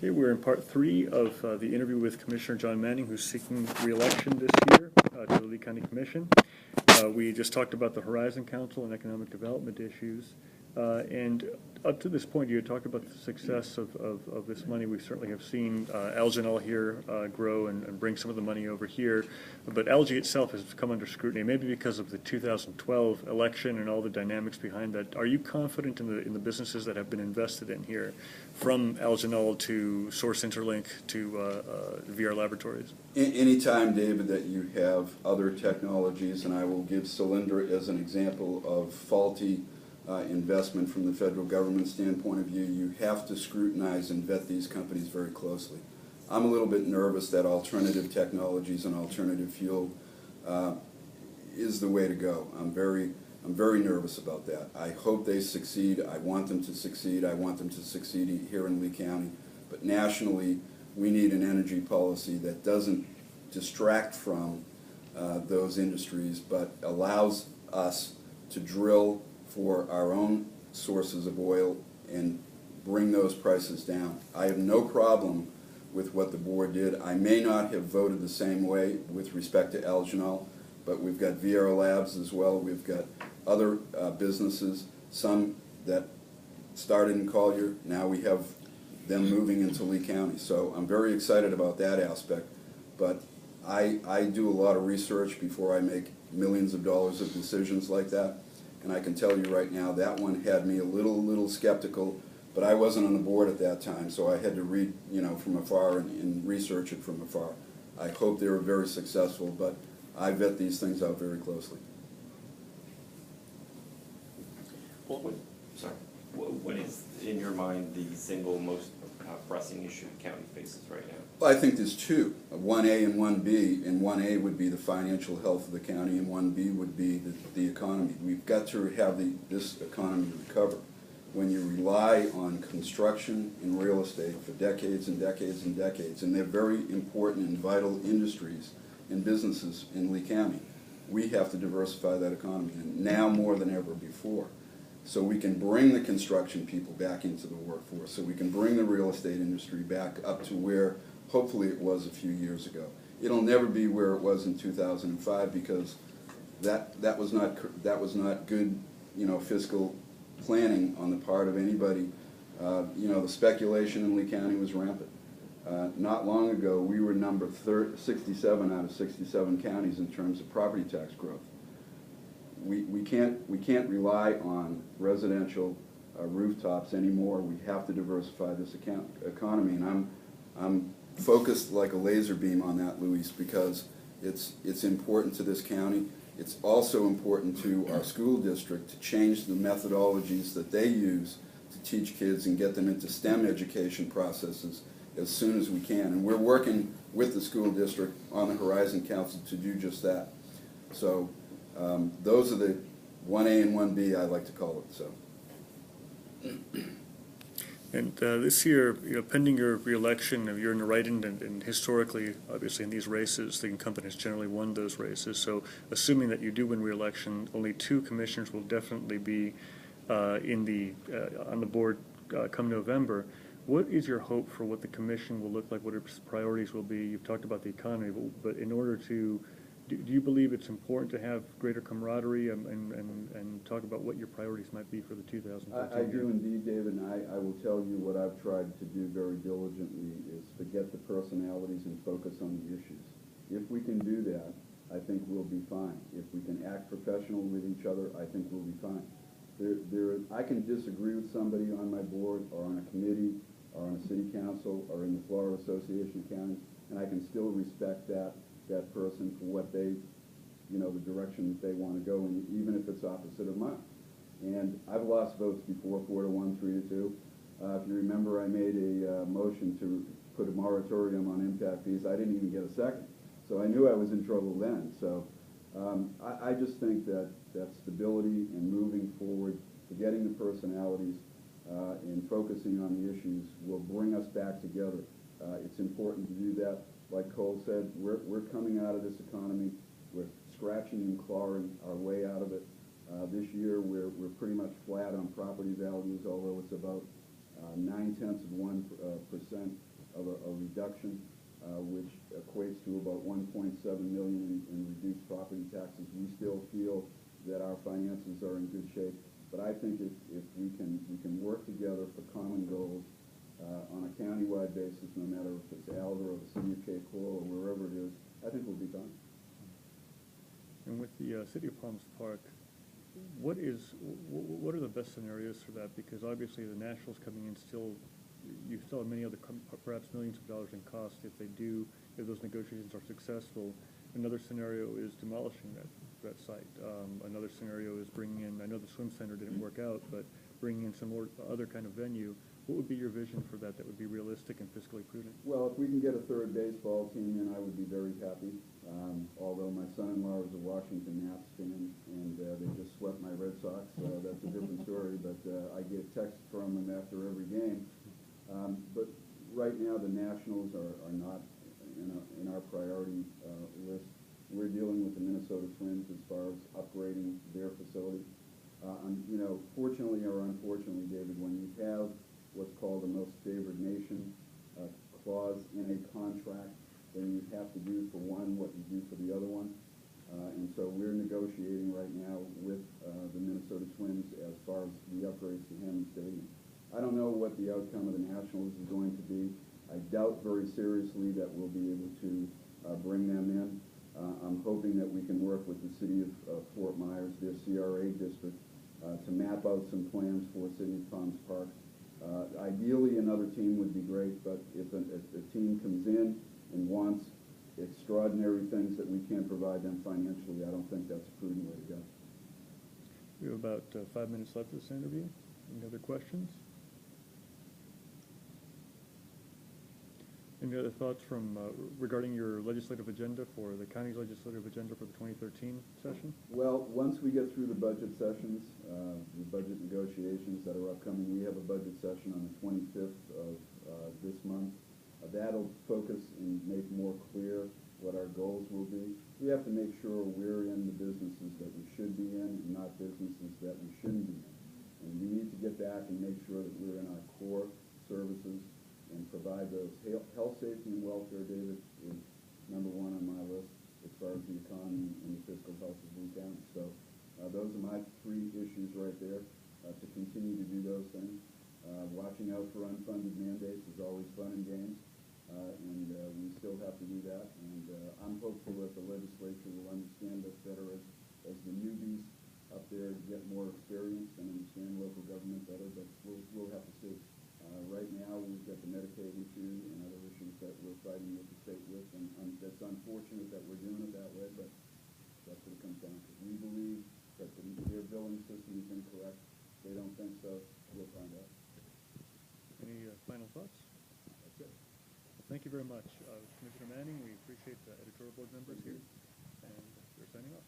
Okay, we're in part three of the interview with Commissioner John Manning, who's seeking re-election this year to the Lee County Commission. We just talked about the Horizon Council and economic development issues. And up to this point, you had talked about the success of this money. We certainly have seen Alginol here grow and bring some of the money over here. But algae itself has come under scrutiny, maybe because of the 2012 election and all the dynamics behind that. Are you confident in the businesses that have been invested in here, from Alginol to Source Interlink to VR Laboratories? Anytime, David, that you have other technologies, and I will give Cylinder as an example of faulty investment from the federal government standpoint of view, you have to scrutinize and vet these companies very closely. I'm a little bit nervous that alternative technologies and alternative fuel is the way to go. I'm very nervous about that. I hope they succeed. I want them to succeed. I want them to succeed here in Lee County. But nationally, we need an energy policy that doesn't distract from those industries, but allows us to drill for our own sources of oil and bring those prices down. I have no problem with what the board did. I may not have voted the same way with respect to Alginol, but we've got VR Labs as well. We've got other businesses, some that started in Collier. Now we have them moving into Lee County. So I'm very excited about that aspect. But I do a lot of research before I make millions of dollars of decisions like that. And I can tell you right now, that one had me a little skeptical, but I wasn't on the board at that time, so I had to read, from afar and research it from afar. I hope they were very successful, but I vet these things out very closely. Well, what is, in your mind, the single most pressing issue the county faces right now? Well, I think there's two, 1A and 1B, and 1A would be the financial health of the county, and 1B would be the economy. We've got to have this economy recover. When you rely on construction and real estate for decades and decades and decades, and they're very important and vital industries and businesses in Lee County, we have to diversify that economy, and now more than ever before. So we can bring the construction people back into the workforce, so we can bring the real estate industry back up to where hopefully it was a few years ago. It'll never be where it was in 2005 because that was not good, fiscal planning on the part of anybody. The speculation in Lee County was rampant. Not long ago, we were number 67 out of 67 counties in terms of property tax growth. We can't rely on residential rooftops anymore. We have to diversify this economy, and I'm focused like a laser beam on that, Luis, because it's important to this county. It's also important to our school district to change the methodologies that they use to teach kids and get them into STEM education processes as soon as we can. And we're working with the school district on the Horizon Council to do just that. So those are the 1A and 1B, I like to call it. So. And this year, pending your re-election, you're in the right end, and historically, obviously, in these races, the incumbent has generally won those races. So, assuming that you do win re-election, only 2 commissioners will definitely be on the board come November. What is your hope for what the commission will look like? What its priorities will be? You've talked about the economy, but in order to do you believe it's important to have greater camaraderie and talk about what your priorities might be for the 2015 I do indeed, David, and I will tell you what I've tried to do very diligently is forget the personalities and focus on the issues. If we can do that, I think we'll be fine. If we can act professional with each other, I think we'll be fine. I can disagree with somebody on my board or on a committee or on a city council or in the Florida Association of Counties, and I can still respect that person for what they, the direction that they want to go in, even if it's opposite of mine. And I've lost votes before, 4-1, 3-2. If you remember, I made a motion to put a moratorium on impact fees. I didn't even get a second. So I knew I was in trouble then. So I just think that stability and moving forward, forgetting the personalities, and focusing on the issues will bring us back together. It's important to do that. Like Cole said, we're coming out of this economy. We're scratching and clawing our way out of it. This year, we're pretty much flat on property values, although it's about 0.9% reduction, which equates to about 1.7 million in reduced property taxes. We still feel that our finances are in good shape, but I think if we can work together for common goals on a countywide basis, no matter if it's Alva or the city of Cape Coral or wherever it is, I think we'll be done. And with the City of Palms Park, what are the best scenarios for that? Because obviously the Nationals coming in still, you still have many other, perhaps millions of dollars in cost if if those negotiations are successful. Another scenario is demolishing that site. Another scenario is bringing in, I know the swim center didn't work out, but bringing in some more other kind of venue. What would be your vision for that would be realistic and fiscally prudent? Well, if we can get a third baseball team in, I would be very happy. Although my son-in-law is a Washington Nats fan, and they just swept my Red Sox, that's a different story, but I get texts from them after every game. But right now, the Nationals are not in our priority list. We're dealing with the Minnesota Twins as far as upgrading their facility. Fortunately or unfortunately, David, when you have what's called the most favored nation clause in a contract, then you have to do for one what you do for the other one. And so we're negotiating right now with the Minnesota Twins as far as the upgrades to Hammond Stadium. I don't know what the outcome of the Nationals is going to be. I doubt very seriously that we'll be able to bring them in. I'm hoping that we can work with the city of Fort Myers, their CRA district, to map out some plans for City of Palms Park. Ideally, another team would be great, but if a team comes in and wants extraordinary things that we can't provide them financially, I don't think that's a prudent way to go. We have about 5 minutes left of this interview. Any other questions? Any other thoughts from regarding your legislative agenda for the county's legislative agenda for the 2013 session? Well, once we get through the budget sessions, the budget negotiations that are upcoming, we have a budget session on the 25th of this month. That'll focus and make more clear what our goals will be. We have to make sure we're in the businesses that we should be in and not businesses that we shouldn't be in. And we need to get back and make sure that we're in our core services and provide those. Health, safety, and welfare, David, is number one on my list as far as the economy and the fiscal health of the county. So those are my three issues right there, to continue to do those things. Watching out for unfunded mandates is always fun and games, and we still have to do that. And I'm hopeful that the legislature will understand us better as the newbies up there get more experience and understand local government better, but we'll have to see. Right now, we've got the Medicaid issue and other issues that we're fighting with the state with, and that's unfortunate that we're doing it that way, but that's what it comes down to. We believe that their billing system is incorrect. They don't think so. We'll find out. Any final thoughts? That's it. Well, thank you very much. Commissioner Manning, we appreciate the editorial board members here, and we're signing off.